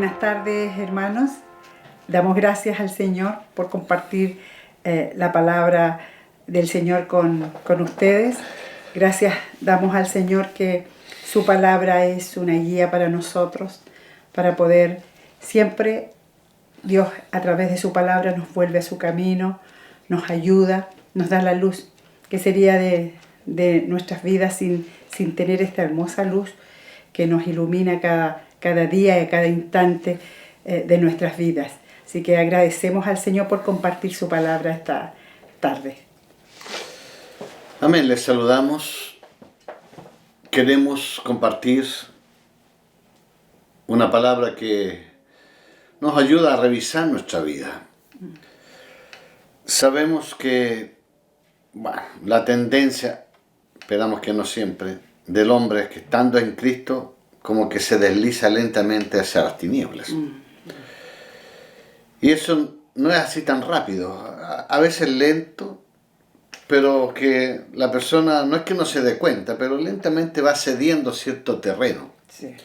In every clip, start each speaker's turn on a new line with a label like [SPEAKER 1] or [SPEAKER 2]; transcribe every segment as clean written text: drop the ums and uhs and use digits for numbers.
[SPEAKER 1] Buenas tardes, hermanos. Damos gracias al Señor por compartir la palabra del Señor con ustedes. Gracias damos al Señor que su palabra es una guía para nosotros, para poder siempre, Dios a través de su palabra nos vuelve a su camino, nos ayuda, nos da la luz. ¿Qué sería de nuestras vidas sin tener esta hermosa luz que nos ilumina cada día y cada instante de nuestras vidas? Así que agradecemos al Señor por compartir su palabra esta tarde.
[SPEAKER 2] Amén, les saludamos. Queremos compartir una palabra que nos ayuda a revisar nuestra vida. Sabemos que la tendencia, esperamos que no siempre, del hombre es que estando en Cristo como que se desliza lentamente hacia las tinieblas. Y eso no es así tan rápido, a veces lento, pero que la persona no es que no se dé cuenta, pero lentamente va cediendo cierto terreno.
[SPEAKER 1] Sí.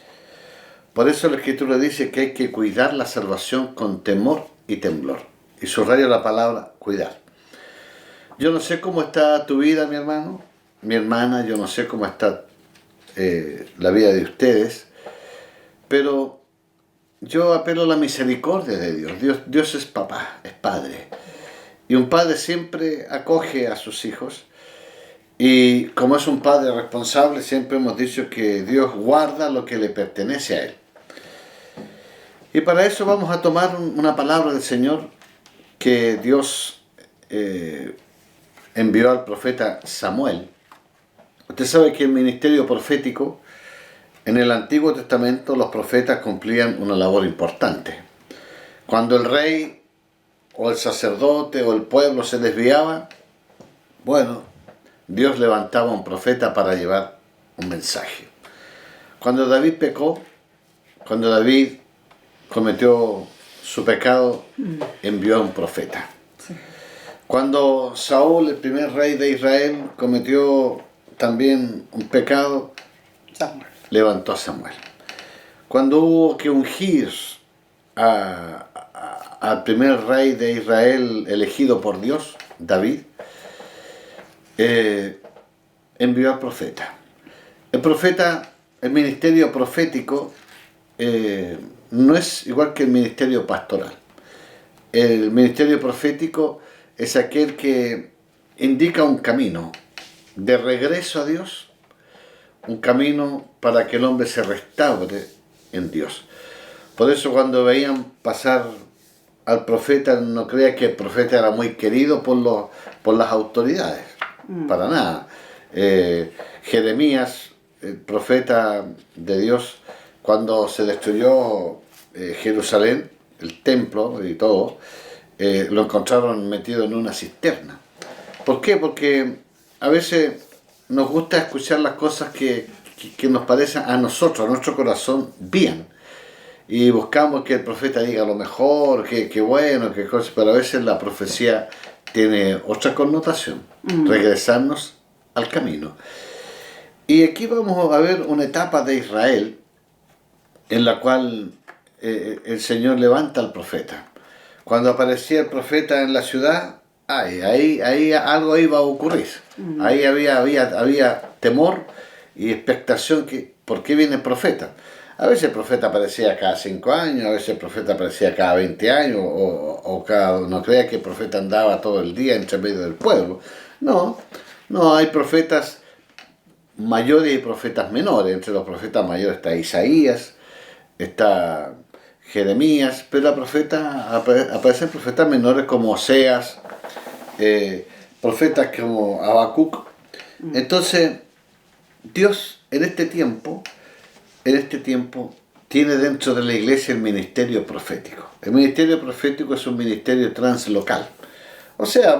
[SPEAKER 2] Por eso la Escritura dice que hay que cuidar la salvación con temor y temblor. Y subrayo la palabra cuidar. Yo no sé cómo está tu vida, mi hermano, mi hermana, yo no sé cómo está la vida de ustedes, pero yo apelo a la misericordia de Dios. Dios es papá, es padre. Y un padre siempre acoge a sus hijos. Y como es un padre responsable, siempre hemos dicho que Dios guarda lo que le pertenece a Él. Y para eso vamos a tomar una palabra del Señor que Dios envió al profeta Samuel. Usted sabe que el ministerio profético, en el Antiguo Testamento, los profetas cumplían una labor importante. Cuando el rey o el sacerdote o el pueblo se desviaba, bueno, Dios levantaba un profeta para llevar un mensaje. Cuando David pecó, cuando David cometió su pecado, envió a un profeta.
[SPEAKER 1] Sí.
[SPEAKER 2] Cuando Saúl, el primer rey de Israel, cometió también un pecado,
[SPEAKER 1] Samuel.
[SPEAKER 2] levantó a Samuel. Cuando hubo que ungir al primer rey de Israel elegido por Dios, David, envió al profeta. El ministerio profético no es igual que el ministerio pastoral. El ministerio profético es aquel que indica un camino de regreso a Dios, un camino para que el hombre se restaure en Dios. Por eso cuando veían pasar al profeta, no crea que el profeta era muy querido por las autoridades, para nada. Jeremías, el profeta de Dios, cuando se destruyó Jerusalén, el templo y todo, lo encontraron metido en una cisterna. ¿Por qué? Porque a veces nos gusta escuchar las cosas que nos parecen a nosotros, a nuestro corazón, bien. Y buscamos que el profeta diga lo mejor, que bueno, que cosas, pero a veces la profecía tiene otra connotación, regresarnos al camino. Y aquí vamos a ver una etapa de Israel en la cual el Señor levanta al profeta. Cuando aparecía el profeta en la ciudad, ahí algo iba a ocurrir. Ahí había temor y expectación ¿por qué viene el profeta? A veces el profeta aparecía cada 5 años, a veces el profeta aparecía cada 20 años, no crea que el profeta andaba todo el día entre medio del pueblo. No, hay profetas mayores y profetas menores. Entre los profetas mayores está Isaías, está Jeremías, pero aparecen profetas menores como Oseas, profetas como Habacuc. Entonces, Dios en este tiempo tiene dentro de la iglesia el ministerio profético. El ministerio profético es un ministerio translocal. O sea,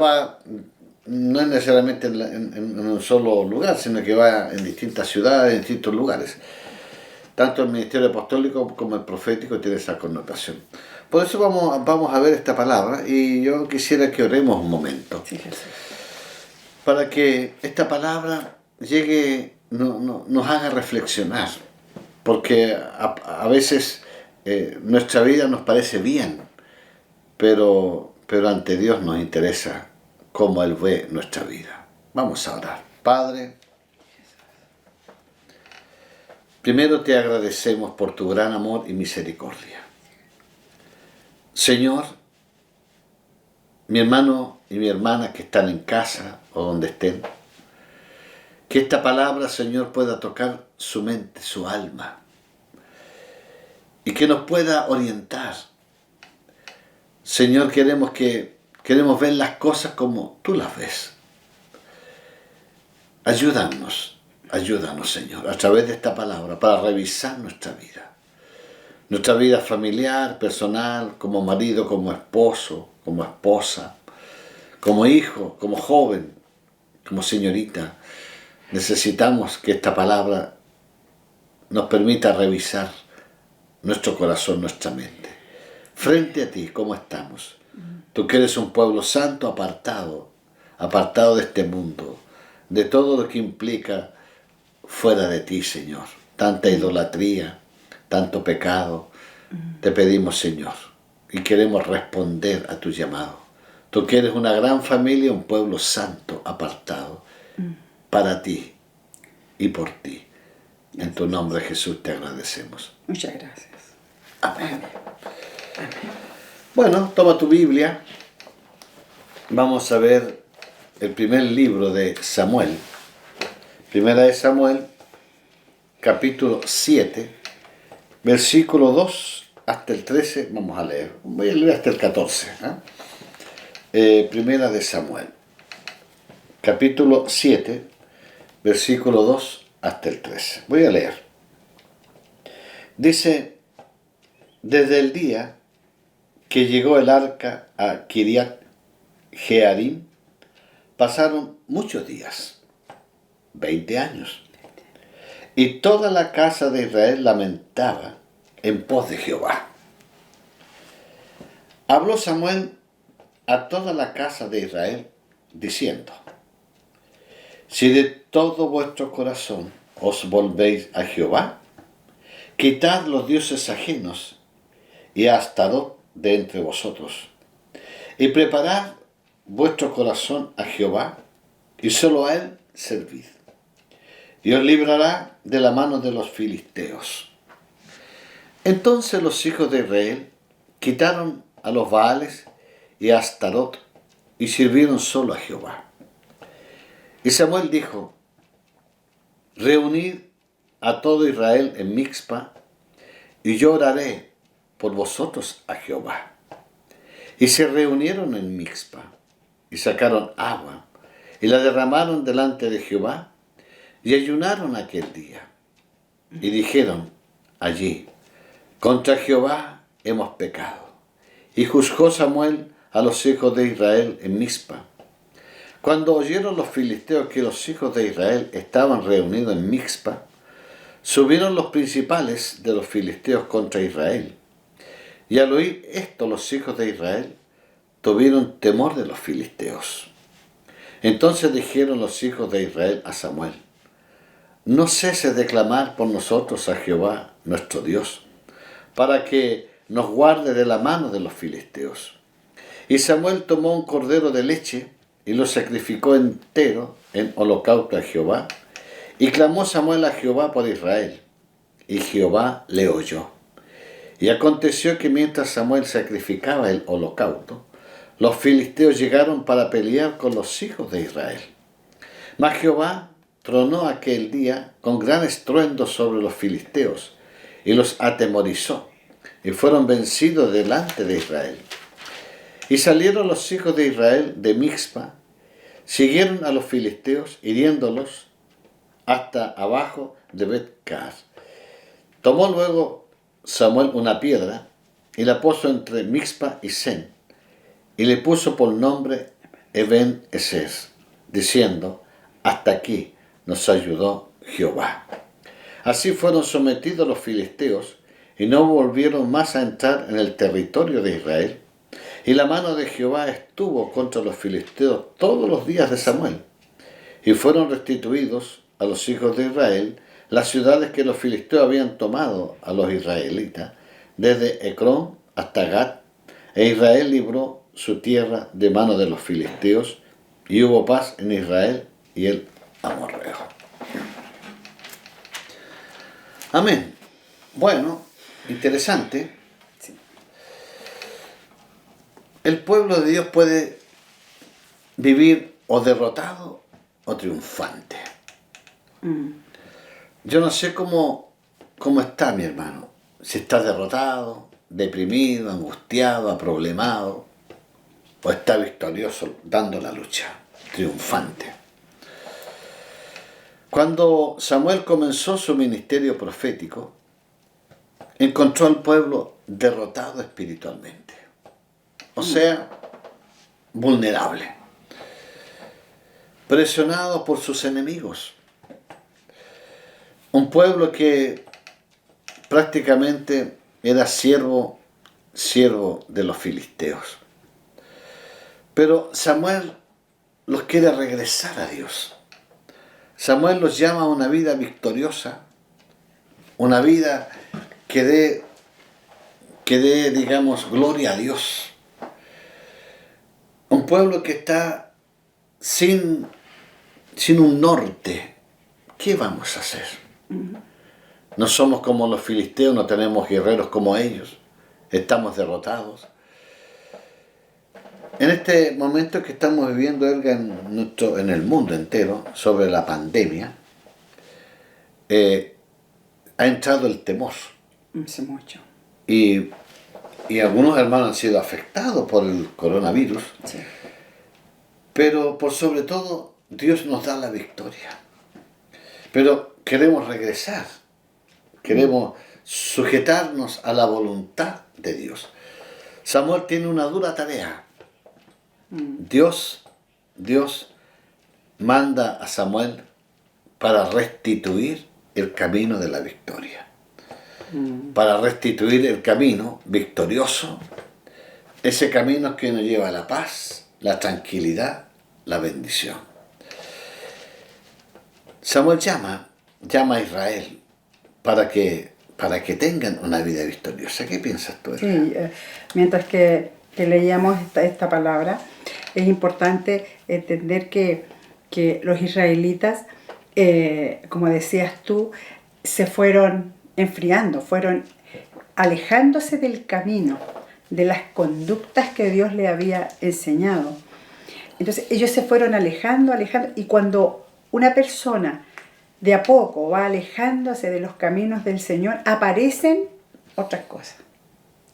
[SPEAKER 2] no es necesariamente en un solo lugar, sino que va en distintas ciudades, en distintos lugares. Tanto el ministerio apostólico como el profético tiene esa connotación. Por eso vamos a ver esta palabra y yo quisiera que oremos un momento.
[SPEAKER 1] Sí, Jesús.
[SPEAKER 2] Para que esta palabra llegue, nos haga reflexionar. Porque a veces nuestra vida nos parece bien, pero ante Dios nos interesa cómo Él ve nuestra vida. Vamos a orar. Padre, primero te agradecemos por tu gran amor y misericordia. Señor, mi hermano y mi hermana que están en casa o donde estén, que esta palabra, Señor, pueda tocar su mente, su alma, y que nos pueda orientar. Señor, queremos ver las cosas como tú las ves. Ayúdanos, Señor, a través de esta palabra, para revisar nuestra vida familiar, personal, como marido, como esposo, como esposa, como hijo, como joven, como señorita. Necesitamos que esta palabra nos permita revisar nuestro corazón, nuestra mente. Frente a ti, ¿cómo estamos? Tú que eres un pueblo santo, apartado de este mundo, de todo lo que implica fuera de ti, Señor. Tanta idolatría, tanto pecado. Te pedimos, Señor, y queremos responder a tu llamado. Tú que eres una gran familia, un pueblo santo, apartado, para ti y por ti. En tu nombre, Jesús, te agradecemos.
[SPEAKER 1] Muchas gracias.
[SPEAKER 2] Amén. Bueno, toma tu Biblia. Vamos a ver el primer libro de Samuel. Primera de Samuel, capítulo 7, versículo 2 hasta el 13. Vamos a leer. Voy a leer hasta el 14. Primera de Samuel, capítulo 7, versículo 2 hasta el 13. Voy a leer. Dice: desde el día que llegó el arca a Kiriat Jearim, pasaron muchos días, 20 años, y toda la casa de Israel lamentaba en pos de Jehová. Habló Samuel a toda la casa de Israel, diciendo: si de todo vuestro corazón os volvéis a Jehová, quitad los dioses ajenos y a Astarot de entre vosotros, y preparad vuestro corazón a Jehová, y solo a él servid, y os librará de la mano de los filisteos. Entonces los hijos de Israel quitaron a los Baales y a Astarot, y sirvieron solo a Jehová. Y Samuel dijo: reunid a todo Israel en Mizpa, y yo oraré por vosotros a Jehová. Y se reunieron en Mizpa, y sacaron agua, y la derramaron delante de Jehová, y ayunaron aquel día. Y dijeron allí: contra Jehová hemos pecado. Y juzgó Samuel a los hijos de Israel en Mizpa. Cuando oyeron los filisteos que los hijos de Israel estaban reunidos en Mizpa, subieron los principales de los filisteos contra Israel. Y al oír esto, los hijos de Israel tuvieron temor de los filisteos. Entonces dijeron los hijos de Israel a Samuel: no ceses de clamar por nosotros a Jehová nuestro Dios, para que nos guarde de la mano de los filisteos. Y Samuel tomó un cordero de leche y lo sacrificó entero en holocausto a Jehová. Y clamó Samuel a Jehová por Israel, y Jehová le oyó. Y aconteció que mientras Samuel sacrificaba el holocausto, los filisteos llegaron para pelear con los hijos de Israel. Mas Jehová tronó aquel día con gran estruendo sobre los filisteos, y los atemorizó, y fueron vencidos delante de Israel. Y salieron los hijos de Israel de Mizpa, siguieron a los filisteos, hiriéndolos hasta abajo de Bet-Car. Tomó luego Samuel una piedra y la puso entre Mizpa y Sen, y le puso por nombre Eben-Ezer, diciendo: hasta aquí nos ayudó Jehová. Así fueron sometidos los filisteos, y no volvieron más a entrar en el territorio de Israel. Y la mano de Jehová estuvo contra los filisteos todos los días de Samuel. Y fueron restituidos a los hijos de Israel las ciudades que los filisteos habían tomado a los israelitas, desde Ecrón hasta Gat, e Israel libró su tierra de mano de los filisteos, y hubo paz en Israel y el amorreo. Amén. Bueno, interesante.
[SPEAKER 1] Sí.
[SPEAKER 2] El pueblo de Dios puede vivir o derrotado o triunfante. Yo no sé cómo está mi hermano. Si está derrotado, deprimido, angustiado, aproblemado, o está victorioso dando la lucha, triunfante. Cuando Samuel comenzó su ministerio profético, encontró al pueblo derrotado espiritualmente, o sea, vulnerable, presionado por sus enemigos. Un pueblo que prácticamente era siervo de los filisteos. Pero Samuel los quiere regresar a Dios. Samuel los llama a una vida victoriosa, una vida que dé, digamos, gloria a Dios. Un pueblo que está sin un norte. ¿Qué vamos a hacer? No somos como los filisteos, no tenemos guerreros como ellos. Estamos derrotados. En este momento que estamos viviendo, Elga, en el mundo entero, sobre la pandemia, ha entrado el temor.
[SPEAKER 1] Hace mucho.
[SPEAKER 2] Y algunos hermanos han sido afectados por el coronavirus.
[SPEAKER 1] Sí.
[SPEAKER 2] Pero por sobre todo, Dios nos da la victoria. Pero queremos regresar. Queremos sujetarnos a la voluntad de Dios. Samuel tiene una dura tarea. Dios manda a Samuel para restituir el camino de la victoria. Para restituir el camino victorioso. Ese camino que nos lleva a la paz, la tranquilidad, la bendición. Samuel llama a Israel para que tengan una vida victoriosa. ¿Qué piensas tú?
[SPEAKER 1] Sí, mientras que leíamos esta palabra, es importante entender que los israelitas, como decías tú, se fueron enfriando, fueron alejándose del camino, de las conductas que Dios le había enseñado. Entonces ellos se fueron alejando, y cuando una persona de a poco va alejándose de los caminos del Señor, aparecen otras cosas,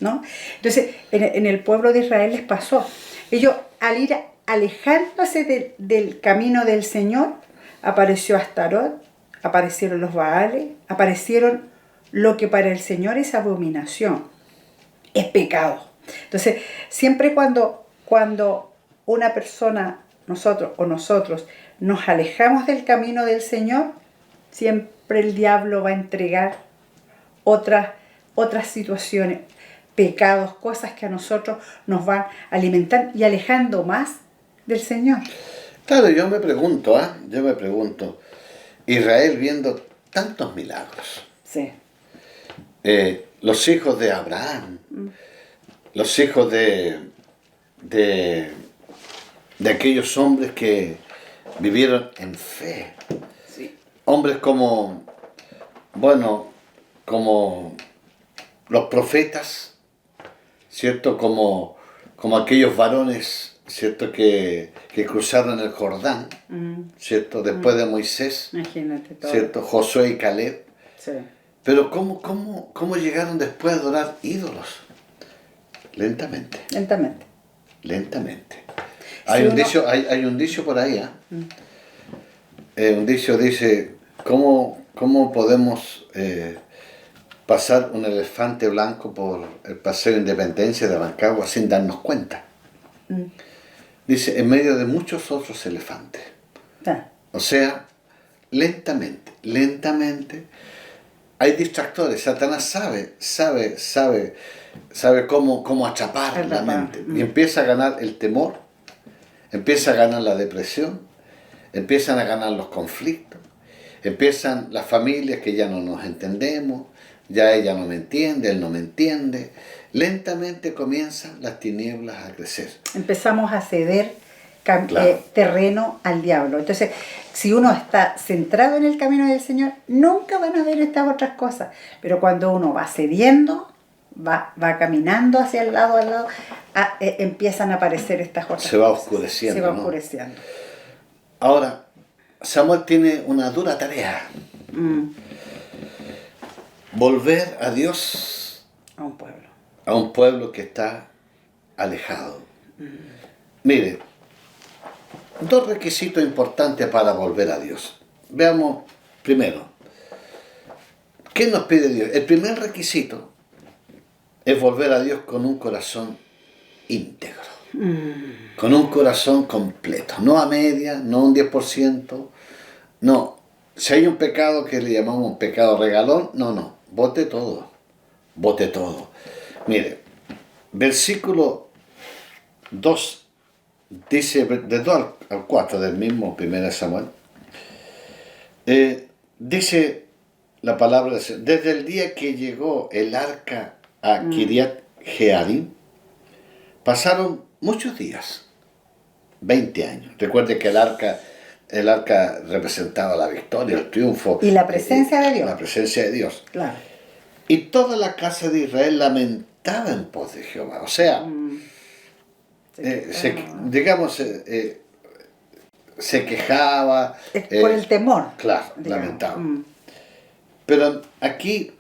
[SPEAKER 1] ¿no? Entonces, en el pueblo de Israel les pasó. Ellos, al ir alejándose del camino del Señor, apareció Astarot, aparecieron los Baales, aparecieron lo que para el Señor es abominación, es pecado. Entonces, siempre cuando una persona, nosotros, nos alejamos del camino del Señor, siempre el diablo va a entregar otras situaciones, pecados, cosas que a nosotros nos van alimentando y alejando más del Señor.
[SPEAKER 2] Claro, yo me pregunto, Israel viendo tantos milagros.
[SPEAKER 1] Sí.
[SPEAKER 2] Los hijos de Abraham, los hijos de aquellos hombres que vivieron en fe.
[SPEAKER 1] Sí.
[SPEAKER 2] Hombres como los profetas, ¿cierto? Como aquellos varones, ¿cierto? Que cruzaron el Jordán, ¿cierto? Después de Moisés,
[SPEAKER 1] Imagínate todo.
[SPEAKER 2] ¿cierto? Josué y Caleb.
[SPEAKER 1] Sí.
[SPEAKER 2] Pero ¿cómo llegaron después a adorar ídolos? Lentamente. Hay un dicho por ahí, un dicho dice, ¿cómo podemos pasar un elefante blanco por el Paseo de Independencia de Rancagua sin darnos cuenta? Dice, en medio de muchos otros elefantes. O sea, lentamente, hay distractores. Satanás sabe cómo atrapar la mente. Y empieza a ganar el temor, empieza a ganar la depresión, empiezan a ganar los conflictos, empiezan las familias que ya no nos entendemos, ya ella no me entiende, él no me entiende. Lentamente comienzan las tinieblas a crecer.
[SPEAKER 1] Empezamos a ceder
[SPEAKER 2] Claro.
[SPEAKER 1] terreno al diablo. Entonces, si uno está centrado en el camino del Señor, nunca van a ver estas otras cosas. Pero cuando uno va cediendo, va caminando hacia el lado, al lado, empiezan a aparecer estas otras
[SPEAKER 2] Se va
[SPEAKER 1] cosas.
[SPEAKER 2] oscureciendo,
[SPEAKER 1] Se va
[SPEAKER 2] ¿no?
[SPEAKER 1] oscureciendo.
[SPEAKER 2] Ahora, Samuel tiene una dura tarea.
[SPEAKER 1] Mm,
[SPEAKER 2] Volver a Dios,
[SPEAKER 1] a un pueblo.
[SPEAKER 2] a un pueblo que está alejado. Mire, dos requisitos importantes para volver a Dios. Veamos primero, ¿qué nos pide Dios? El primer requisito es volver a Dios con un corazón íntegro, con un corazón completo, no a media, no un 10%, no. Si hay un pecado que le llamamos un pecado regalón, no, bote todo, bote todo. Mire, versículo 2 dice, de 2 al 4 del mismo 1 Samuel, dice la palabra, desde el día que llegó el arca a Kiriat Jearim, pasaron muchos días, 20 años. Recuerde que el arca representaba la victoria, el triunfo.
[SPEAKER 1] Y la presencia de Dios.
[SPEAKER 2] La presencia de Dios.
[SPEAKER 1] Claro.
[SPEAKER 2] Y toda la casa de Israel lamentaba en pos de Jehová. O sea, se quejaba.
[SPEAKER 1] Por el temor.
[SPEAKER 2] Claro,
[SPEAKER 1] digamos.
[SPEAKER 2] lamentaba. Pero aquí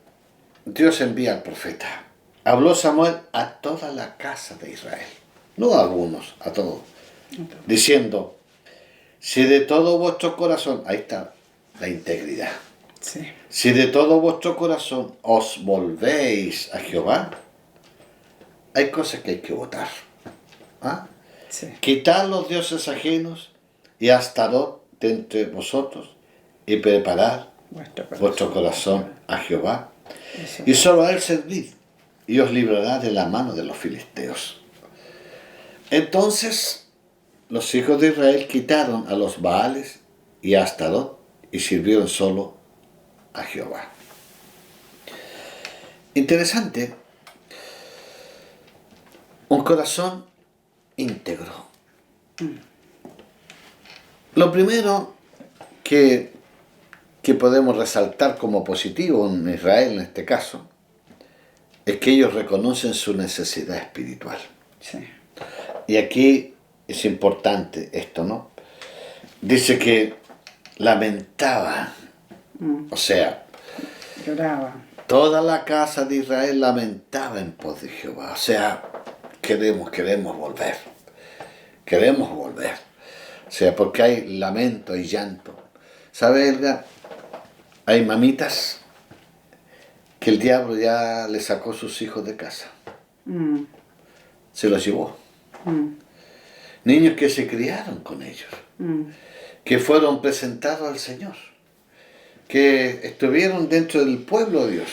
[SPEAKER 2] Dios envía al profeta. Habló Samuel a toda la casa de Israel. No a algunos, a todos. Diciendo, si de todo vuestro corazón, ahí está la integridad.
[SPEAKER 1] Sí.
[SPEAKER 2] Si de todo vuestro corazón os volvéis a Jehová, hay cosas que hay que votar. ¿Ah?
[SPEAKER 1] Sí.
[SPEAKER 2] Quitad los dioses ajenos y Astarot de entre vosotros y preparad vuestro corazón a Jehová.
[SPEAKER 1] Eso.
[SPEAKER 2] Y solo a él servid y os librará de la mano de los filisteos. Entonces los hijos de Israel quitaron a los Baales y a Astarot y sirvieron solo a Jehová. Interesante, un corazón íntegro. Lo primero que podemos resaltar como positivo en Israel en este caso es que ellos reconocen su necesidad espiritual.
[SPEAKER 1] Sí.
[SPEAKER 2] Y aquí es importante esto, ¿no? Dice que lamentaban, o sea,
[SPEAKER 1] Lloraba.
[SPEAKER 2] toda la casa de Israel lamentaba en pos de Jehová. O sea, queremos volver. Queremos volver. O sea, porque hay lamento, hay llanto. ¿Sabe, Elga? Hay mamitas que el diablo ya le sacó sus hijos de casa. Se los llevó. Niños que se criaron con ellos. Que fueron presentados al Señor. Que estuvieron dentro del pueblo de Dios.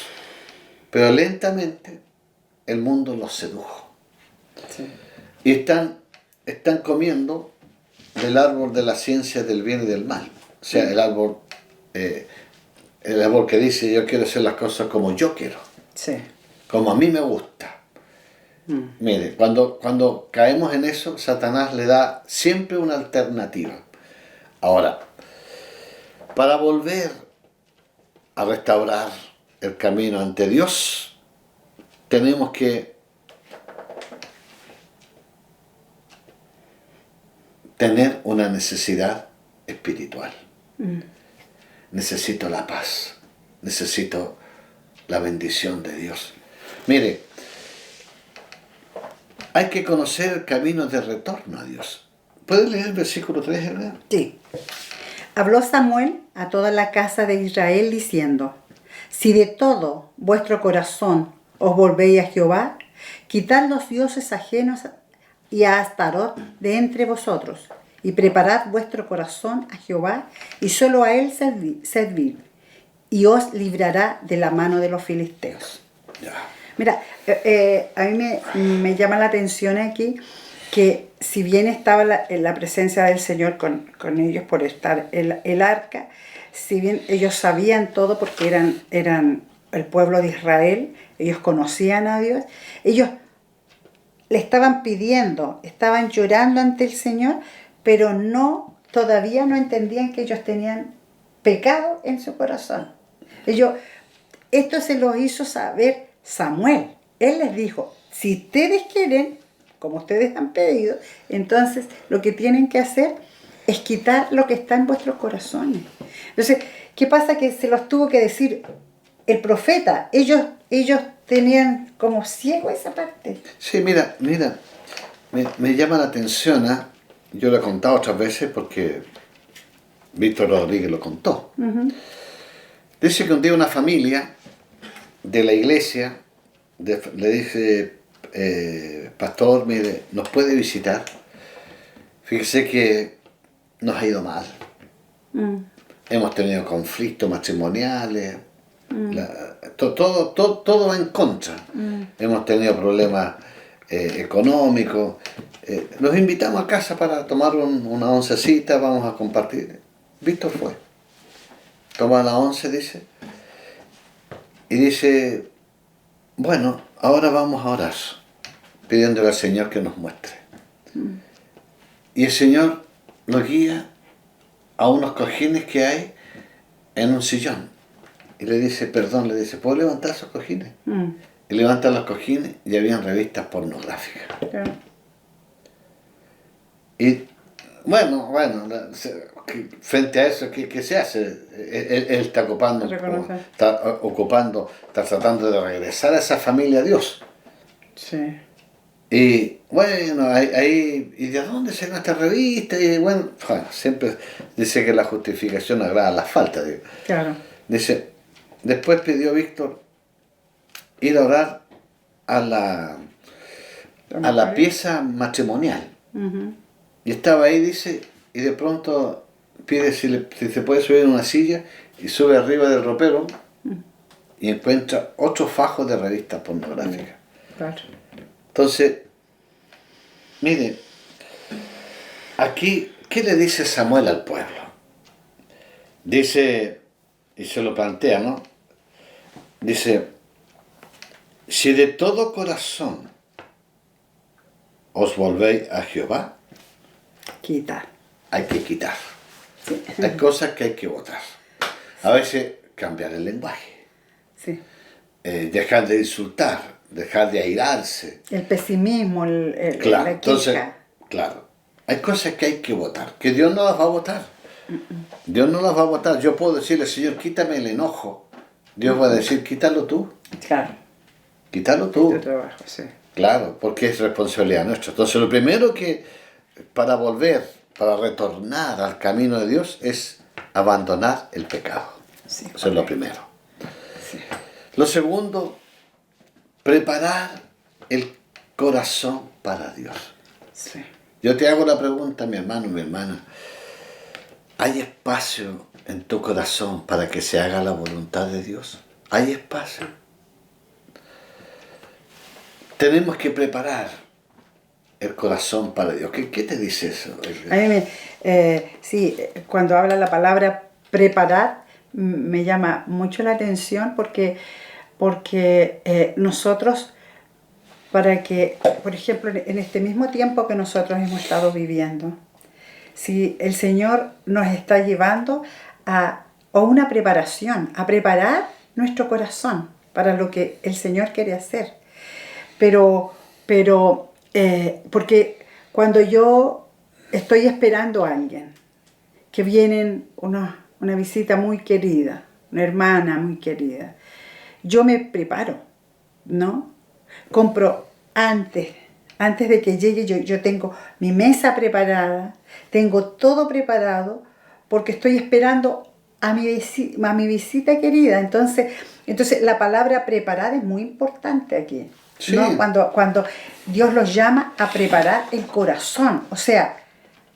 [SPEAKER 2] Pero lentamente el mundo los sedujo.
[SPEAKER 1] Sí.
[SPEAKER 2] Y están comiendo del árbol de la ciencia del bien y del mal. O sea, el árbol que dice yo quiero hacer las cosas como yo quiero.
[SPEAKER 1] Sí.
[SPEAKER 2] Como a mí me gusta. Mire, cuando caemos en eso, Satanás le da siempre una alternativa. Ahora, para volver a restaurar el camino ante Dios, tenemos que tener una necesidad espiritual. Necesito la paz, necesito la bendición de Dios. Mire, hay que conocer el camino de retorno a Dios. ¿Puedes leer el versículo 3, Elena?
[SPEAKER 1] Sí. Habló Samuel a toda la casa de Israel diciendo, si de todo vuestro corazón os volvéis a Jehová, quitad los dioses ajenos y a Astarot de entre vosotros, y preparad vuestro corazón a Jehová, y solo a él servid, y os librará de la mano de los filisteos.
[SPEAKER 2] Ya.
[SPEAKER 1] Mira, a mí me llama la atención aquí que si bien estaba la presencia del Señor con ellos por estar el arca, si bien ellos sabían todo porque eran el pueblo de Israel, ellos conocían a Dios, ellos le estaban pidiendo, estaban llorando ante el Señor, pero todavía no entendían que ellos tenían pecado en su corazón. Esto se los hizo saber Samuel. Él les dijo, si ustedes quieren, como ustedes han pedido, entonces lo que tienen que hacer es quitar lo que está en vuestros corazones. Entonces, ¿qué pasa? Que se los tuvo que decir el profeta. Ellos tenían como ciego esa parte.
[SPEAKER 2] Sí, mira, me llama la atención, yo lo he contado otras veces porque Víctor Rodríguez lo contó.
[SPEAKER 1] Uh-huh.
[SPEAKER 2] Dice que un día una familia de la iglesia le dice, pastor, mire, ¿nos puede visitar? Fíjese que nos ha ido mal. Hemos tenido conflictos matrimoniales, todo va en contra. Hemos tenido problemas económicos. Los invitamos a casa para tomar una oncecita, vamos a compartir. Víctor fue. Toma la once, dice. Y dice, bueno, ahora vamos a orar, pidiéndole al Señor que nos muestre. Y el Señor nos guía a unos cojines que hay en un sillón. Y le dice, ¿puedo levantar esos cojines? Y levanta los cojines y habían revistas pornográficas.
[SPEAKER 1] Claro.
[SPEAKER 2] Y bueno, frente a eso, ¿qué se hace? Él está está tratando de regresar a esa familia a Dios.
[SPEAKER 1] Sí.
[SPEAKER 2] Y bueno, ¿y de dónde se esta revista? Y bueno, siempre dice que la justificación agrada la falta. Digo.
[SPEAKER 1] Claro.
[SPEAKER 2] Dice, después pidió Víctor ir a orar a la pieza matrimonial.
[SPEAKER 1] Uh-huh.
[SPEAKER 2] Y estaba ahí, dice, y de pronto pide si se puede subir en una silla y sube arriba del ropero y encuentra otro fajo de revistas pornográficas.
[SPEAKER 1] Claro.
[SPEAKER 2] Entonces, mire, aquí, ¿qué le dice Samuel al pueblo? Dice, y se lo plantea, ¿no? Dice, si de todo corazón os volvéis a Jehová,
[SPEAKER 1] Quitar.
[SPEAKER 2] hay que quitar.
[SPEAKER 1] Sí.
[SPEAKER 2] Hay cosas que hay que botar. A veces cambiar el lenguaje.
[SPEAKER 1] Sí.
[SPEAKER 2] Dejar de insultar, dejar de airarse.
[SPEAKER 1] El pesimismo,
[SPEAKER 2] Claro,
[SPEAKER 1] la
[SPEAKER 2] entonces,
[SPEAKER 1] queja.
[SPEAKER 2] claro, hay cosas que hay que votar, que Dios no las va a votar. Dios no las va a votar. Yo puedo decirle, Señor, quítame el enojo. Dios va a decir, quítalo tú.
[SPEAKER 1] Claro.
[SPEAKER 2] Quítalo tú.
[SPEAKER 1] Tu trabajo, sí.
[SPEAKER 2] Claro, porque es responsabilidad nuestra. Entonces, lo primero que, para retornar al camino de Dios, es abandonar el pecado.
[SPEAKER 1] Sí,
[SPEAKER 2] eso es lo primero.
[SPEAKER 1] Sí.
[SPEAKER 2] Lo segundo, preparar el corazón para Dios.
[SPEAKER 1] Sí.
[SPEAKER 2] Yo te hago la pregunta, mi hermano, mi hermana. ¿Hay espacio en tu corazón para que se haga la voluntad de Dios? ¿Hay espacio? Tenemos que preparar el corazón para Dios. ¿Qué te dice eso?
[SPEAKER 1] A mí sí, cuando habla la palabra preparar, me llama mucho la atención porque nosotros, para que, por ejemplo, en este mismo tiempo que nosotros hemos estado viviendo, si el Señor nos está llevando a una preparación, a preparar nuestro corazón para lo que el Señor quiere hacer. Pero porque cuando yo estoy esperando a alguien, que viene una visita muy querida, una hermana muy querida, yo me preparo, ¿no? Compro antes de que llegue, yo tengo mi mesa preparada, tengo todo preparado, porque estoy esperando a mi visita querida. Entonces la palabra preparar es muy importante aquí.
[SPEAKER 2] Sí.
[SPEAKER 1] ¿No? Cuando Dios los llama a preparar el corazón, o sea,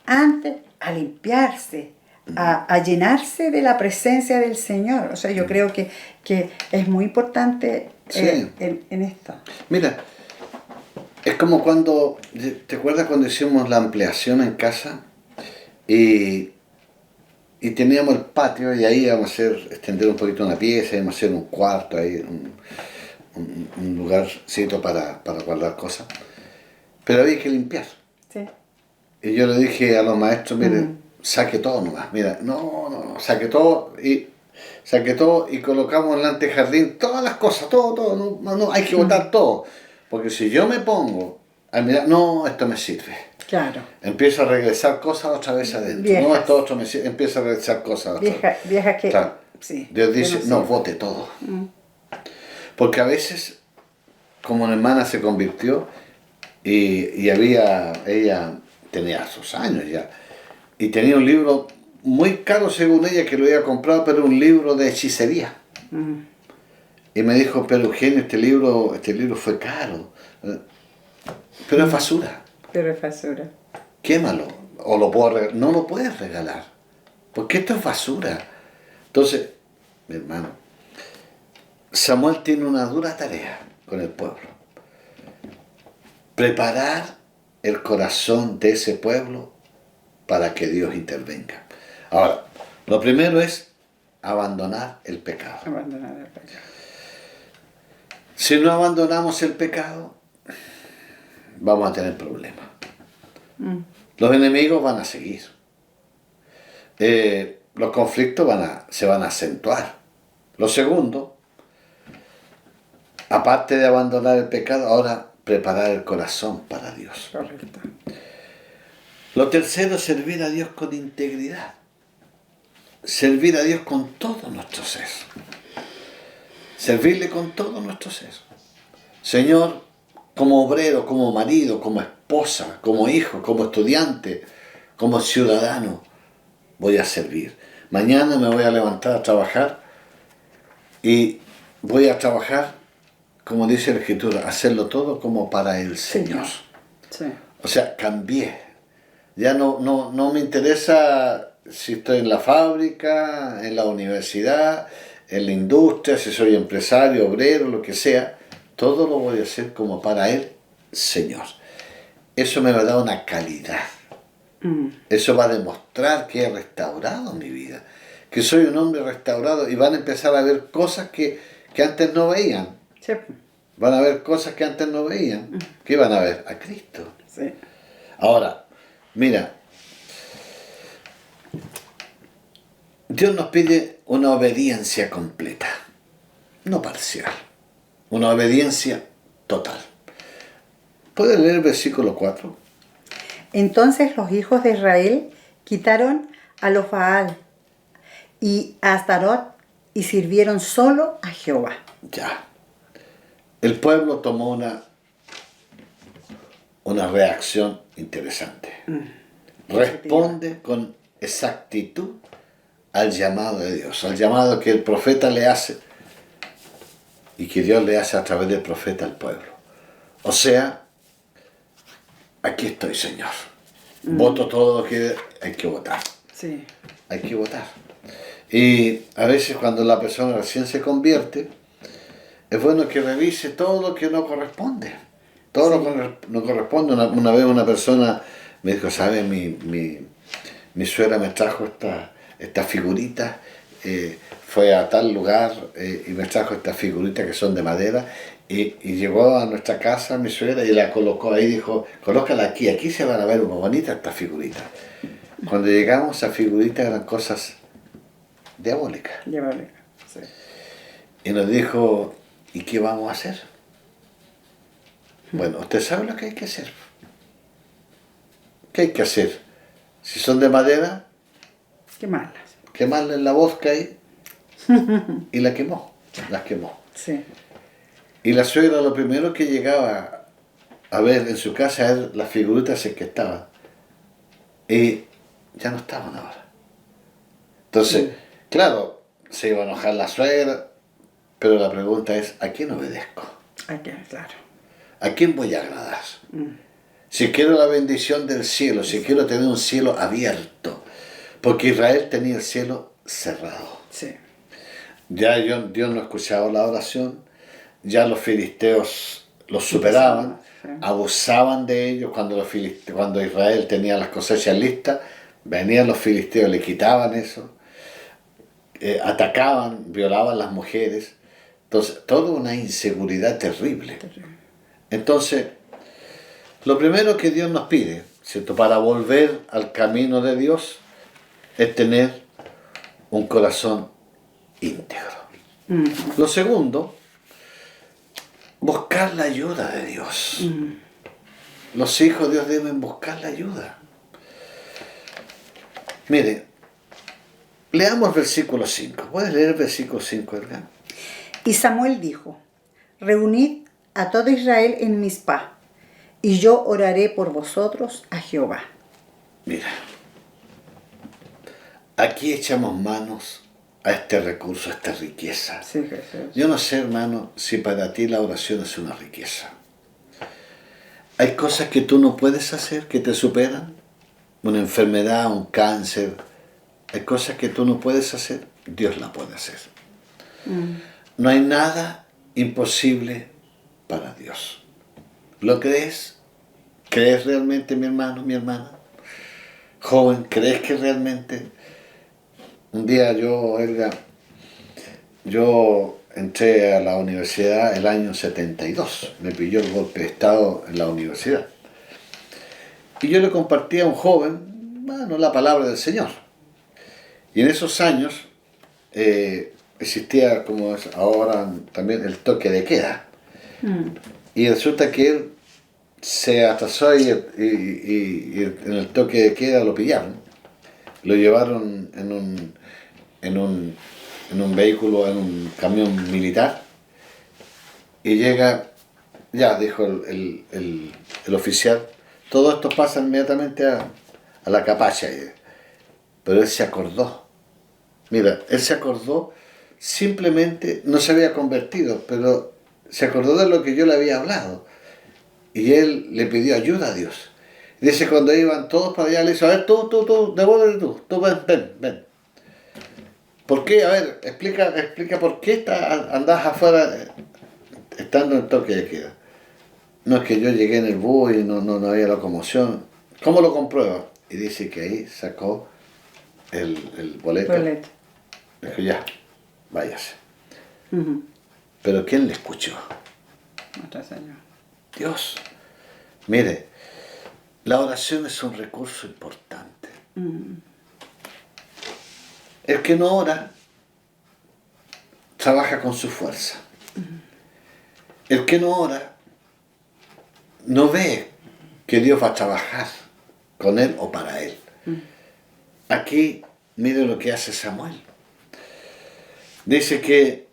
[SPEAKER 1] antes a limpiarse, a llenarse de la presencia del Señor. O sea, yo creo que es muy importante
[SPEAKER 2] Sí.
[SPEAKER 1] en esto.
[SPEAKER 2] Mira, es como cuando, ¿te acuerdas cuando hicimos la ampliación en casa? Y y teníamos el patio y ahí íbamos a extender un poquito una pieza, íbamos a hacer un cuarto ahí, un lugarcito para guardar cosas. Pero había que limpiar.
[SPEAKER 1] Sí.
[SPEAKER 2] Y yo le dije a los maestros, miren, saque todo nomás, mira, no, saque todo y colocamos en el antejardín todas las cosas, todo, no, hay que botar todo. Porque si yo me pongo a mirar, no, esto me sirve.
[SPEAKER 1] Claro.
[SPEAKER 2] Empiezo a regresar cosas otra vez adentro.
[SPEAKER 1] Viejas.
[SPEAKER 2] No, esto otro me sirve, empiezo a regresar cosas otra vez.
[SPEAKER 1] Viejas que...
[SPEAKER 2] Claro.
[SPEAKER 1] Sí,
[SPEAKER 2] Dios dice,
[SPEAKER 1] que
[SPEAKER 2] no,
[SPEAKER 1] sirve.
[SPEAKER 2] bote todo. Porque a veces, como una hermana se convirtió, y ella tenía sus años ya, y tenía un libro muy caro según ella, que lo había comprado, pero un libro de hechicería. Y me dijo, pero Eugenio, este libro fue caro, pero es basura,
[SPEAKER 1] Pero es basura.
[SPEAKER 2] quémalo, o lo puedo regalar. No lo puedes regalar, porque esto es basura. Entonces, mi hermano, Samuel tiene una dura tarea con el pueblo. Preparar el corazón de ese pueblo para que Dios intervenga. Ahora, lo primero es abandonar el pecado.
[SPEAKER 1] Abandonar el pecado.
[SPEAKER 2] Si no abandonamos el pecado, vamos a tener problemas. Los enemigos van a seguir. Los conflictos se van a acentuar. Lo segundo, aparte de abandonar el pecado, ahora preparar el corazón para Dios.
[SPEAKER 1] Correcto.
[SPEAKER 2] Lo tercero, servir a Dios con integridad. Servir a Dios con todo nuestro ser. Servirle con todo nuestro ser. Señor, como obrero, como marido, como esposa, como hijo, como estudiante, como ciudadano, voy a servir. Mañana me voy a levantar a trabajar y voy a trabajar, como dice la Escritura, hacerlo todo como para el Señor.
[SPEAKER 1] Sí.
[SPEAKER 2] O sea, cambié. Ya no me interesa si estoy en la fábrica, en la universidad, en la industria, si soy empresario, obrero, lo que sea. Todo lo voy a hacer como para el Señor. Eso me va a dar una calidad. Eso va a demostrar que he restaurado mi vida. Que soy un hombre restaurado y van a empezar a ver cosas que antes no veían.
[SPEAKER 1] Sí.
[SPEAKER 2] Van a ver cosas que antes no veían. ¿Qué van a ver? A Cristo.
[SPEAKER 1] Sí.
[SPEAKER 2] Ahora, mira, Dios nos pide una obediencia completa, no parcial, una obediencia total. ¿Puedes leer el versículo 4?
[SPEAKER 1] Entonces los hijos de Israel quitaron a los Baal y a Astarot y sirvieron solo a Jehová.
[SPEAKER 2] Ya. El pueblo tomó una reacción interesante. Responde con exactitud al llamado de Dios, al llamado que el profeta le hace y que Dios le hace a través del profeta al pueblo. O sea, aquí estoy, Señor. Voto todo lo que hay que votar.
[SPEAKER 1] Sí.
[SPEAKER 2] Hay que votar. Y a veces cuando la persona recién se convierte, es bueno que revise todo lo que no corresponde. Todo lo que no corresponde. Una vez una persona me dijo, ¿sabes? Mi suegra me trajo estas figuritas, fue a tal lugar y me trajo estas figuritas que son de madera y llegó a nuestra casa mi suegra y la colocó ahí, dijo, colócala aquí se van a ver muy bonitas estas figuritas. Cuando llegamos a figuritas eran cosas diabólicas.
[SPEAKER 1] Diabólica. Sí.
[SPEAKER 2] Y nos dijo, ¿y qué vamos a hacer? Bueno, usted sabe lo que hay que hacer. ¿Qué hay que hacer? Si son de madera,
[SPEAKER 1] Quemarlas.
[SPEAKER 2] quemarla en la bosca ahí y las quemó.
[SPEAKER 1] Sí.
[SPEAKER 2] Y la suegra lo primero que llegaba a ver en su casa era las figuritas que estaban. Y ya no estaban ahora. Entonces, claro, se iba a enojar la suegra, pero la pregunta es, ¿a quién obedezco?
[SPEAKER 1] Aquí, claro.
[SPEAKER 2] ¿A quién voy a agradar? Si quiero la bendición del cielo, si quiero tener un cielo abierto, porque Israel tenía el cielo cerrado.
[SPEAKER 1] Sí.
[SPEAKER 2] Ya Dios no escuchaba la oración, ya los filisteos los superaban,
[SPEAKER 1] Sí.
[SPEAKER 2] abusaban de ellos cuando Israel tenía las cosechas listas, Venían los filisteos, le quitaban eso, atacaban, violaban las mujeres. Entonces, toda una inseguridad terrible. Entonces, lo primero que Dios nos pide, ¿cierto?, para volver al camino de Dios, es tener un corazón íntegro. Lo segundo, buscar la ayuda de Dios. Los hijos de Dios deben buscar la ayuda. Mire, leamos versículo 5. ¿Puedes leer el versículo 5, Edgar?
[SPEAKER 1] Y Samuel dijo: reunid a todo Israel en Mizpah, y yo oraré por vosotros a Jehová.
[SPEAKER 2] Mira, aquí echamos manos a este recurso, a esta riqueza.
[SPEAKER 1] Sí, Jesús.
[SPEAKER 2] Yo no sé, hermano, si para ti la oración es una riqueza. Hay cosas que tú no puedes hacer, que te superan. Una enfermedad, un cáncer. Hay cosas que tú no puedes hacer, Dios la puede hacer. No hay nada imposible para Dios. ¿Lo crees? ¿Crees realmente, mi hermano, mi hermana? Joven, ¿crees que realmente? Un día yo entré a la universidad el año 72. Me pilló el golpe de estado en la universidad. Y yo le compartí a un joven, bueno, la palabra del Señor. Y en esos años existía, como es ahora también, el toque de queda. Y resulta que él se atrasó y en el toque de queda lo pillaron. Lo llevaron en un vehículo, en un camión militar. Y llega, ya dijo el oficial, todo esto pasa inmediatamente a la capacha. Pero él se acordó. Mira, él se acordó, simplemente no se había convertido, pero se acordó de lo que yo le había hablado. Y él le pidió ayuda a Dios. Dice, cuando iban todos para allá, le dice, a ver, tú, devuélvete tú, ven. ¿Por qué? A ver, explica por qué andás afuera estando en toque de queda. No, es que yo llegué en el bus y no había locomoción. ¿Cómo lo comprueba? Y dice que ahí sacó el boleto. Dijo, ya, váyase. Pero ¿quién le escuchó?
[SPEAKER 1] Nuestro Señor.
[SPEAKER 2] Dios. Mire, la oración es un recurso importante. El que no ora, trabaja con su fuerza. El que no ora, no ve que Dios va a trabajar con él o para él. Aquí, mire lo que hace Samuel. Dice que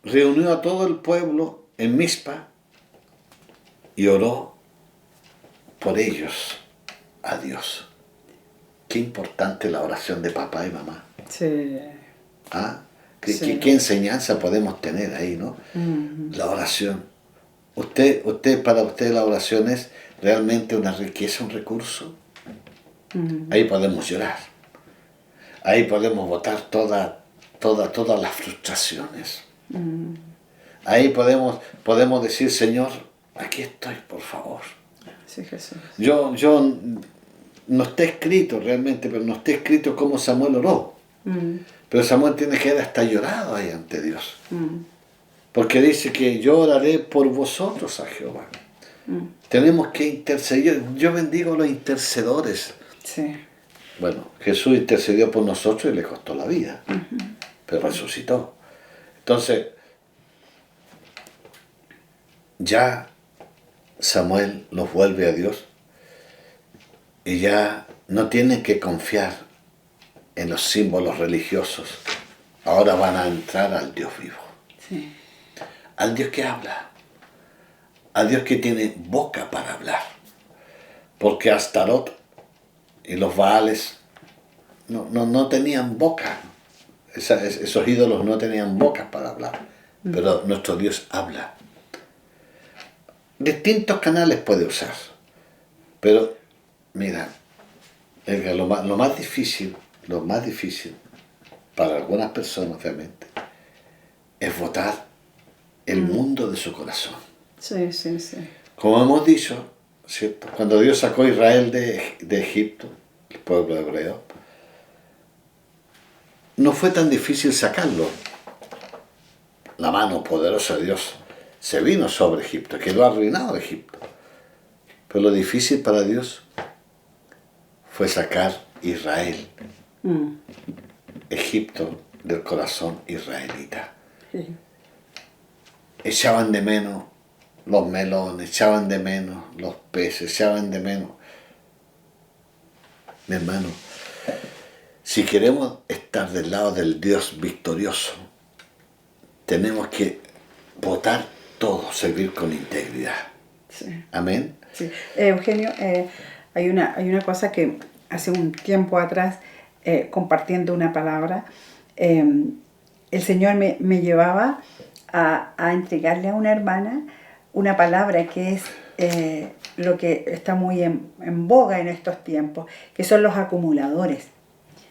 [SPEAKER 2] reunió a todo el pueblo en Mizpah y oró por ellos a Dios. Qué importante la oración de papá y mamá.
[SPEAKER 1] Sí.
[SPEAKER 2] ¿Ah?
[SPEAKER 1] Sí.
[SPEAKER 2] ¿Qué enseñanza podemos tener ahí, no? La oración. Para usted la oración es realmente una riqueza, un recurso. Ahí podemos llorar. Ahí podemos botar todas las frustraciones. Ahí podemos decir, Señor, aquí estoy, por favor.
[SPEAKER 1] Sí, Jesús.
[SPEAKER 2] Yo no está escrito realmente, pero no está escrito cómo Samuel oró. Pero Samuel tiene que haber hasta llorado ahí ante Dios. Porque dice que yo oraré por vosotros a Jehová. Tenemos que interceder. Yo bendigo a los intercedores.
[SPEAKER 1] Sí.
[SPEAKER 2] Bueno, Jesús intercedió por nosotros y le costó la vida. Pero resucitó. Entonces, ya Samuel los vuelve a Dios. Y ya no tienen que confiar en los símbolos religiosos. Ahora van a entrar al Dios vivo.
[SPEAKER 1] Sí.
[SPEAKER 2] Al Dios que habla. Al Dios que tiene boca para hablar. Porque Astarot y los Baales no tenían boca. Esos ídolos no tenían bocas para hablar. Pero nuestro Dios habla. Distintos canales puede usar. Pero, mira, lo más difícil para algunas personas, obviamente, es botar el mundo de su corazón.
[SPEAKER 1] Sí.
[SPEAKER 2] Como hemos dicho, ¿cierto? Cuando Dios sacó a Israel de Egipto, el pueblo hebreo, no fue tan difícil sacarlo. La mano poderosa de Dios se vino sobre Egipto, quedó arruinado Egipto. Pero lo difícil para Dios fue sacar Israel, Egipto, del corazón israelita.
[SPEAKER 1] Sí.
[SPEAKER 2] Echaban de menos los melones, echaban de menos los peces, echaban de menos. Mi hermano, si queremos estar del lado del Dios victorioso, tenemos que votar todo, servir con integridad.
[SPEAKER 1] Sí.
[SPEAKER 2] Amén.
[SPEAKER 1] Sí. Eugenio, hay una cosa que hace un tiempo atrás, compartiendo una palabra, el Señor me llevaba a entregarle a una hermana una palabra que es lo que está muy en boga en estos tiempos, que son los acumuladores.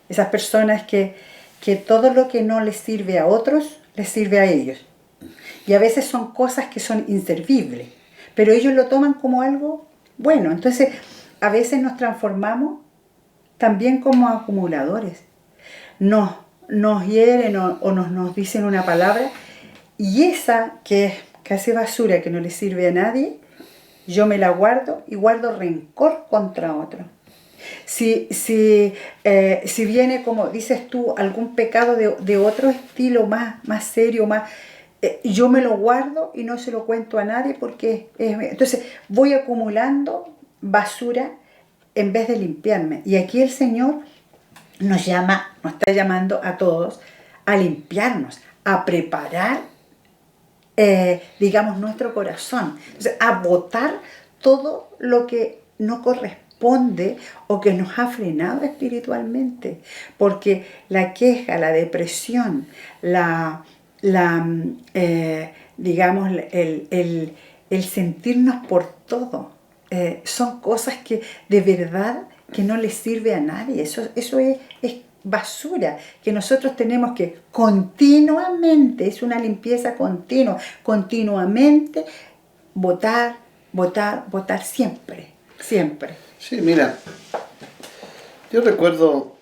[SPEAKER 1] Esas personas que todo lo que no les sirve a otros, les sirve a ellos. Y a veces son cosas que son inservibles, pero ellos lo toman como algo bueno. Entonces, a veces nos transformamos también como acumuladores. Nos hieren o nos dicen una palabra, y esa que es casi basura, que no le sirve a nadie, yo me la guardo y guardo rencor contra otro. Si viene, como dices tú, algún pecado de otro estilo, más serio, yo me lo guardo y no se lo cuento a nadie porque entonces voy acumulando basura en vez de limpiarme. Y aquí el Señor nos está llamando a todos a limpiarnos, a preparar, digamos, nuestro corazón. Entonces, a botar todo lo que no corresponde o que nos ha frenado espiritualmente. Porque la queja, la depresión, digamos, el sentirnos por todo, son cosas que de verdad que no les sirve a nadie. Eso es basura que nosotros tenemos que continuamente, es una limpieza continua, continuamente botar siempre.
[SPEAKER 2] Sí, mira, yo recuerdo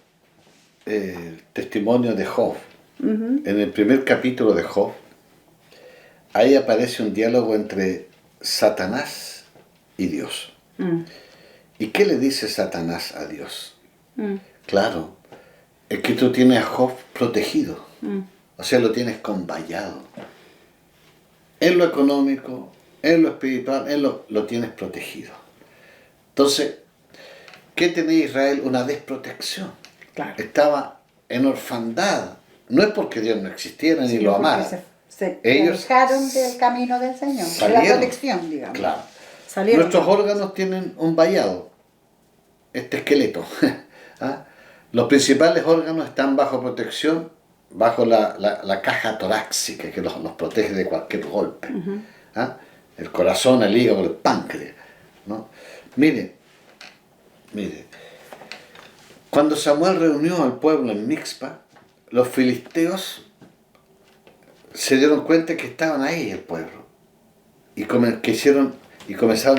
[SPEAKER 2] el testimonio de Job. En el primer capítulo de Job, ahí aparece un diálogo entre Satanás y Dios. ¿Y qué le dice Satanás a Dios? Claro, es que tú tienes a Job protegido, o sea, lo tienes convallado. En lo económico, en lo espiritual, lo tienes protegido. Entonces, ¿qué tenía Israel? Una desprotección.
[SPEAKER 1] Claro.
[SPEAKER 2] Estaba en orfandad. No es porque Dios no existiera ni lo amara.
[SPEAKER 1] Se
[SPEAKER 2] Ellos
[SPEAKER 1] alejaron del camino del Señor, de la protección, digamos.
[SPEAKER 2] Claro.
[SPEAKER 1] Salieron.
[SPEAKER 2] Nuestros órganos tienen un vallado, este esqueleto. ¿Ah? Los principales órganos están bajo protección, bajo la caja torácica que los protege de cualquier golpe. ¿Ah? El corazón, el hígado, el páncreas, ¿no? Mire, cuando Samuel reunió al pueblo en Mixpa, los filisteos se dieron cuenta que estaban ahí el pueblo y comenzaron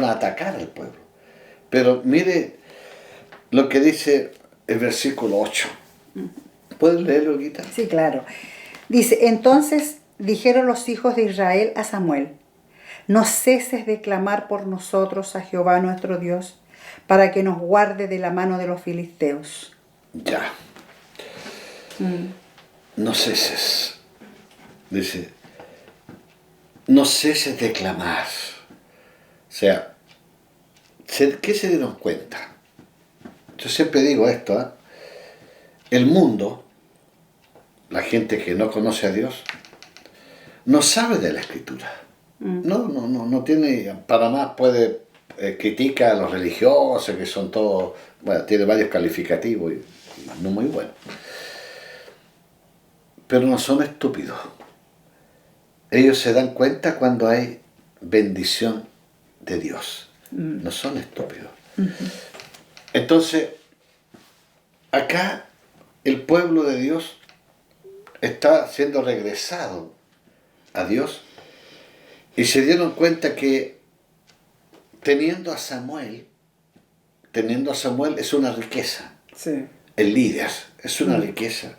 [SPEAKER 2] a atacar al pueblo. Pero mire lo que dice el versículo 8. ¿Puedes leerlo, Guita?
[SPEAKER 1] Sí, claro. Dice, entonces dijeron los hijos de Israel a Samuel, no ceses de clamar por nosotros a Jehová nuestro Dios, para que nos guarde de la mano de los filisteos.
[SPEAKER 2] Ya. No ceses. Dice, no ceses de clamar. O sea, ¿qué se dieron cuenta? Yo siempre digo esto, ¿eh? El mundo, la gente que no conoce a Dios, no sabe de la Escritura. No tiene, para más critica a los religiosos, que son todos, bueno, tiene varios calificativos y no muy buenos. Pero no son estúpidos. Ellos se dan cuenta cuando hay bendición de Dios. No son estúpidos. Entonces, acá el pueblo de Dios está siendo regresado a Dios y se dieron cuenta que teniendo a Samuel es una riqueza.
[SPEAKER 1] Sí.
[SPEAKER 2] El líder es una riqueza.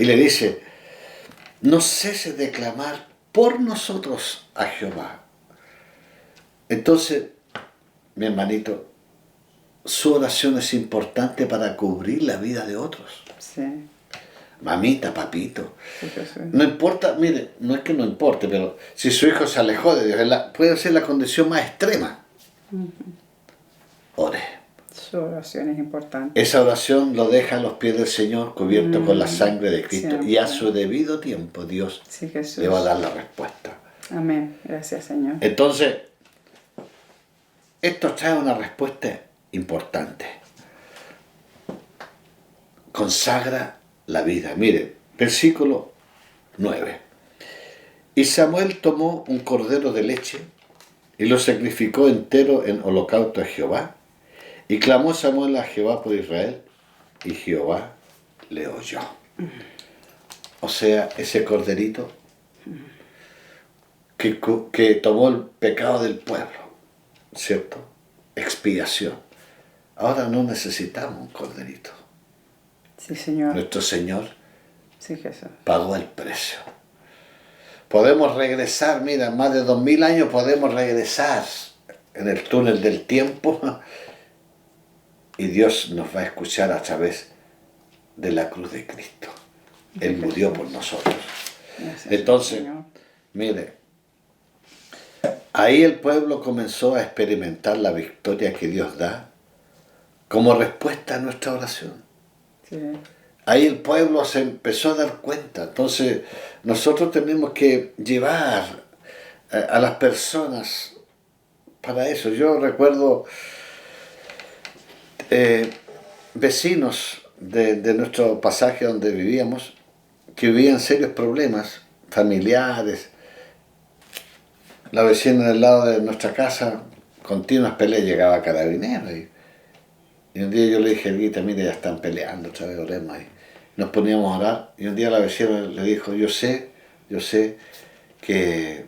[SPEAKER 2] Y le dice, no cese de clamar por nosotros a Jehová. Entonces, mi hermanito, su oración es importante para cubrir la vida de otros.
[SPEAKER 1] Sí.
[SPEAKER 2] Mamita, papito.
[SPEAKER 1] Sí, Jesús.
[SPEAKER 2] No importa, mire, no es que no importe, pero si su hijo se alejó de Dios, puede ser la condición más extrema. Ore.
[SPEAKER 1] Su oración es importante.
[SPEAKER 2] Esa oración lo deja a los pies del Señor, cubierto con la sangre de Cristo.
[SPEAKER 1] Siempre.
[SPEAKER 2] Y a su debido tiempo Dios
[SPEAKER 1] Sí, Jesús.
[SPEAKER 2] le va a dar la respuesta.
[SPEAKER 1] Amén. Gracias, Señor.
[SPEAKER 2] Entonces, esto trae una respuesta importante. Consagra la vida. Mire, versículo 9. Y Samuel tomó un cordero de leche y lo sacrificó entero en holocausto a Jehová. Y clamó Samuel a Jehová por Israel, y Jehová le oyó. O sea, ese corderito que tomó el pecado del pueblo, ¿cierto? Expiación. Ahora no necesitamos un corderito.
[SPEAKER 1] Sí, Señor.
[SPEAKER 2] Nuestro Señor
[SPEAKER 1] Sí, Jesús.
[SPEAKER 2] pagó el precio. Podemos regresar, mira, más de 2000 años podemos regresar en el túnel del tiempo y Dios nos va a escuchar a través de la cruz de Cristo. Él murió por nosotros.
[SPEAKER 1] Gracias,
[SPEAKER 2] Entonces,
[SPEAKER 1] Señor.
[SPEAKER 2] mire, ahí el pueblo comenzó a experimentar la victoria que Dios da como respuesta a nuestra oración.
[SPEAKER 1] Sí.
[SPEAKER 2] Ahí el pueblo se empezó a dar cuenta. Entonces, nosotros tenemos que llevar a las personas para eso. Yo recuerdo vecinos de nuestro pasaje donde vivíamos que vivían serios problemas familiares. La vecina del lado de nuestra casa, continuas peleas, llegaba carabineros. Y un día yo le dije, Elguita, mire, ya están peleando, otra vez oremos ahí. Nos poníamos a orar y un día la vecina le dijo, yo sé que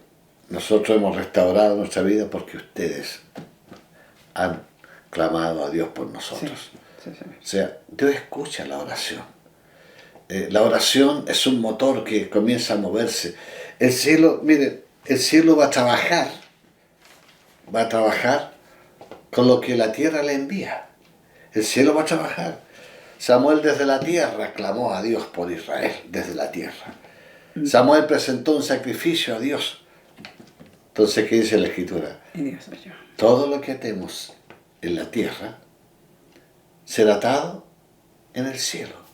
[SPEAKER 2] nosotros hemos restaurado nuestra vida porque ustedes han clamado a Dios por nosotros.
[SPEAKER 1] Sí, sí, sí.
[SPEAKER 2] O sea, Dios escucha la oración. La oración es un motor que comienza a moverse. El cielo, mire, el cielo va a trabajar con lo que la tierra le envía. El cielo va a trabajar. Samuel desde la tierra clamó a Dios por Israel, desde la tierra. Samuel presentó un sacrificio a Dios. Entonces, ¿qué dice la Escritura?
[SPEAKER 1] Y Dios oyó.
[SPEAKER 2] Todo lo que atemos en la tierra será atado en el cielo.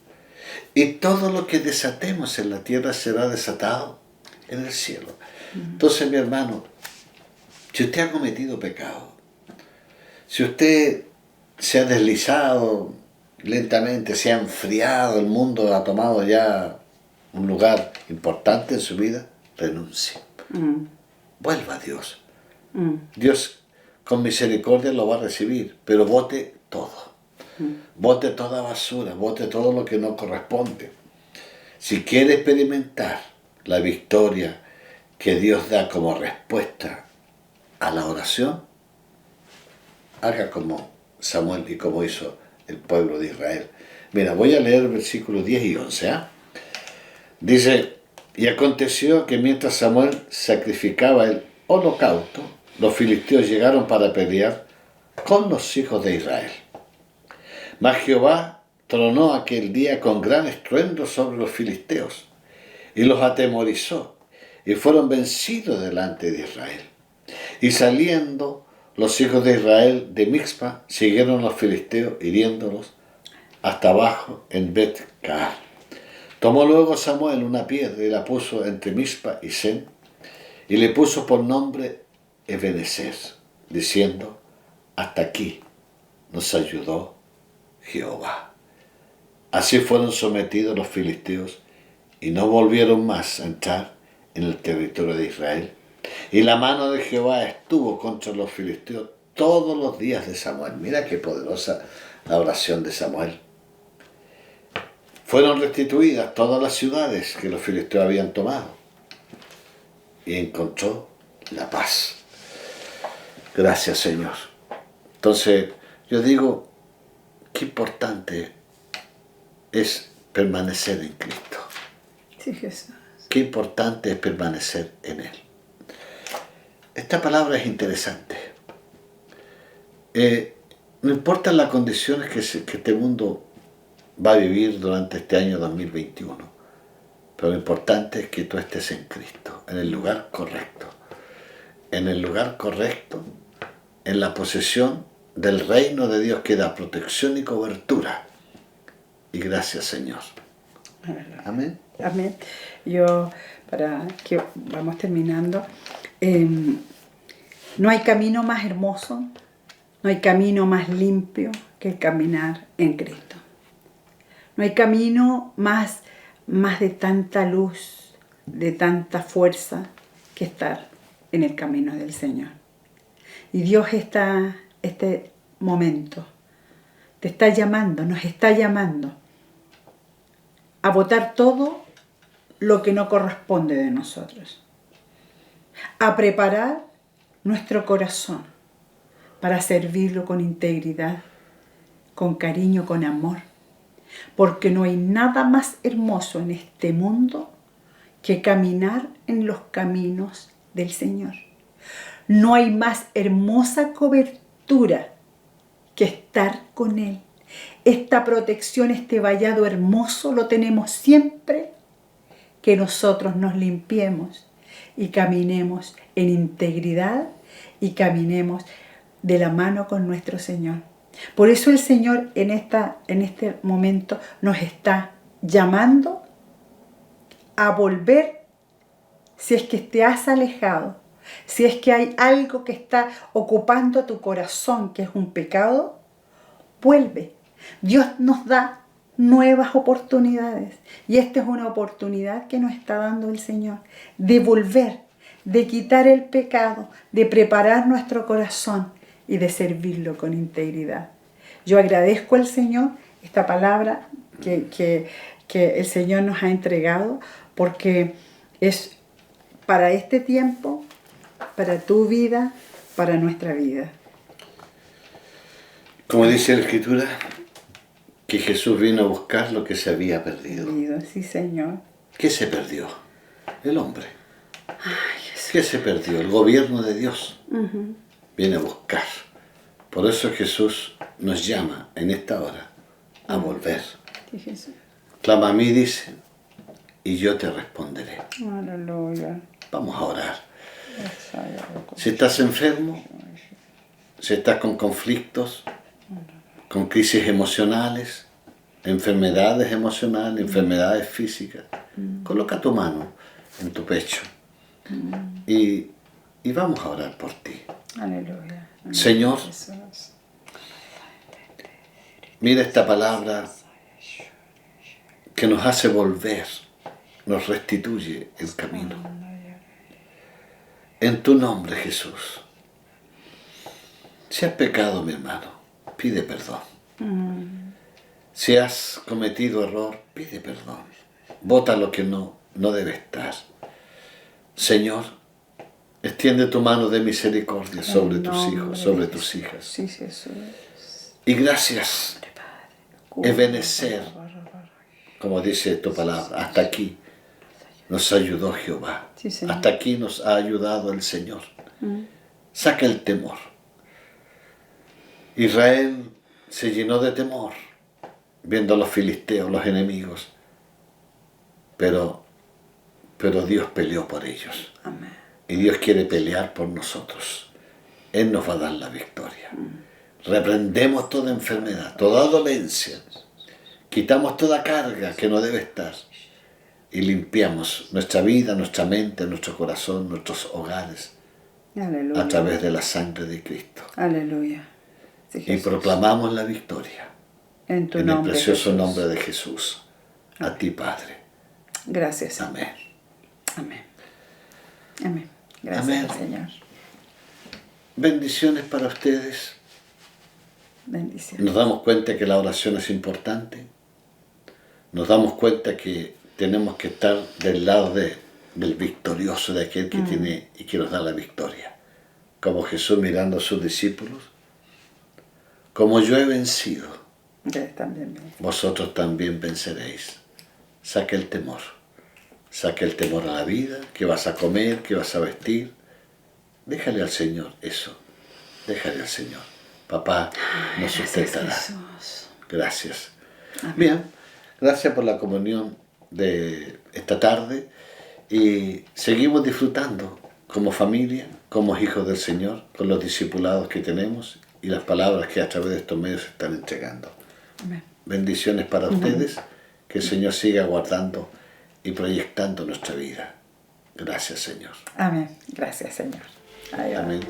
[SPEAKER 2] Y todo lo que desatemos en la tierra será desatado en el cielo. Entonces, mi hermano, si usted ha cometido pecado, si usted se ha deslizado lentamente, se ha enfriado, el mundo ha tomado ya un lugar importante en su vida, renuncie. Vuelva a Dios. Dios con misericordia lo va a recibir, pero bote todo. Bote toda basura, bote todo lo que no corresponde. Si quiere experimentar la victoria que Dios da como respuesta a la oración, haga como Samuel y como hizo el pueblo de Israel. Mira, voy a leer versículos 10 y 11. Dice, y aconteció que mientras Samuel sacrificaba el holocausto, los filisteos llegaron para pelear con los hijos de Israel. Mas Jehová tronó aquel día con gran estruendo sobre los filisteos y los atemorizó y fueron vencidos delante de Israel. Y saliendo los hijos de Israel de Mizpa, siguieron los filisteos hiriéndolos hasta abajo en Bet-Car. Tomó luego Samuel una piedra y la puso entre Mizpa y Sen y le puso por nombre Ebenezer, diciendo, hasta aquí nos ayudó Jehová. Así fueron sometidos los filisteos y no volvieron más a entrar en el territorio de Israel. Y la mano de Jehová estuvo contra los filisteos todos los días de Samuel. Mira qué poderosa la oración de Samuel. Fueron restituidas todas las ciudades que los filisteos habían tomado y encontró la paz. Gracias, Señor. Entonces, yo digo, qué importante es permanecer en Cristo.
[SPEAKER 1] Sí, Jesús.
[SPEAKER 2] Qué importante es permanecer en Él. Esta palabra es interesante. No importan las condiciones que este mundo va a vivir durante este año 2021, pero lo importante es que tú estés en Cristo, en el lugar correcto. En el lugar correcto, en la posesión del reino de Dios que da protección y cobertura. Y gracias, Señor. Amén.
[SPEAKER 1] Amén. Yo, para que vamos terminando, no hay camino más hermoso, no hay camino más limpio que el caminar en Cristo. No hay camino más de tanta luz, de tanta fuerza que estar en el camino del Señor. Y Dios está, este momento, te está llamando, nos está llamando a botar todo lo que no corresponde de nosotros, a preparar nuestro corazón para servirlo con integridad, con cariño, con amor, porque no hay nada más hermoso en este mundo que caminar en los caminos del Señor. No hay más hermosa cobertura que estar con Él. Esta protección, este vallado hermoso lo tenemos siempre que nosotros nos limpiemos y caminemos en integridad y caminemos de la mano con nuestro Señor. Por eso el Señor en este momento nos está llamando a volver, si es que te has alejado, si es que hay algo que está ocupando tu corazón, que es un pecado, vuelve. Dios nos da nuevas oportunidades y esta es una oportunidad que nos está dando el Señor de volver, de quitar el pecado, de preparar nuestro corazón y de servirlo con integridad. Yo agradezco al Señor esta palabra que el Señor nos ha entregado, porque es para este tiempo, para tu vida, para nuestra vida.
[SPEAKER 2] Como dice la Escritura, que Jesús vino a buscar lo que se había perdido.
[SPEAKER 1] Sí, Señor.
[SPEAKER 2] ¿Qué se perdió? El hombre.
[SPEAKER 1] Ay, Jesús.
[SPEAKER 2] ¿Qué se perdió? El gobierno de Dios. Viene a buscar. Por eso Jesús nos llama en esta hora a volver.
[SPEAKER 1] Sí, Jesús.
[SPEAKER 2] Clama a mí, dice, y yo te responderé.
[SPEAKER 1] Aleluya.
[SPEAKER 2] Vamos a orar. Si estás enfermo, si estás con conflictos, con crisis emocionales, enfermedades emocionales, enfermedades físicas, coloca tu mano en tu pecho y vamos a orar por ti.
[SPEAKER 1] Aleluya.
[SPEAKER 2] Señor, mira esta palabra que nos hace volver, nos restituye el camino. En tu nombre, Jesús. Si has pecado, mi hermano, pide perdón. Si has cometido error, pide perdón. Bota lo que no debe estar. Señor, extiende tu mano de misericordia sobre tus hijos, sobre tus hijas.
[SPEAKER 1] Sí, Jesús.
[SPEAKER 2] Y gracias, Ebenezer, como dice tu palabra, hasta aquí nos ayudó Jehová.
[SPEAKER 1] Sí, Señor.
[SPEAKER 2] Hasta aquí nos ha ayudado el Señor. Saca el temor. Israel se llenó de temor viendo a los filisteos, los enemigos, pero Dios peleó por ellos.
[SPEAKER 1] Amén.
[SPEAKER 2] Y Dios quiere pelear por nosotros. Él nos va a dar la victoria. Reprendemos toda enfermedad, toda dolencia. Quitamos toda carga que no debe estar. Y limpiamos nuestra vida, nuestra mente, nuestro corazón, nuestros hogares.
[SPEAKER 1] Aleluya.
[SPEAKER 2] A través de la sangre de Cristo.
[SPEAKER 1] Aleluya. Sí,
[SPEAKER 2] Y
[SPEAKER 1] Jesús.
[SPEAKER 2] proclamamos la victoria.
[SPEAKER 1] En tu
[SPEAKER 2] En
[SPEAKER 1] nombre,
[SPEAKER 2] el precioso
[SPEAKER 1] Jesús.
[SPEAKER 2] nombre de Jesús. A ti, Padre.
[SPEAKER 1] Gracias, Señor.
[SPEAKER 2] Amén.
[SPEAKER 1] Amén. Amén. Gracias,
[SPEAKER 2] Amén.
[SPEAKER 1] al Señor.
[SPEAKER 2] Bendiciones para ustedes.
[SPEAKER 1] Bendiciones.
[SPEAKER 2] Nos damos cuenta que la oración es importante. Nos damos cuenta que tenemos que estar del lado del victorioso, de aquel que tiene y que nos da la victoria. Como Jesús mirando a sus discípulos. Como yo he vencido,
[SPEAKER 1] Ustedes también ven.
[SPEAKER 2] vosotros también venceréis. Saca el temor. saque el temor a la vida, qué vas a comer, qué vas a vestir. Déjale al Señor eso, déjale al Señor. Papá nos sustentará.
[SPEAKER 1] Jesús.
[SPEAKER 2] Gracias.
[SPEAKER 1] Amén.
[SPEAKER 2] Bien, gracias por la comunión de esta tarde y seguimos disfrutando como familia, como hijos del Señor, con los discipulados que tenemos y las palabras que a través de estos medios se están entregando.
[SPEAKER 1] Amén.
[SPEAKER 2] Bendiciones para ustedes, que el Señor siga guardando y proyectando nuestra vida. Gracias, Señor.
[SPEAKER 1] Amén. Gracias, Señor. Adiós.
[SPEAKER 2] Amén.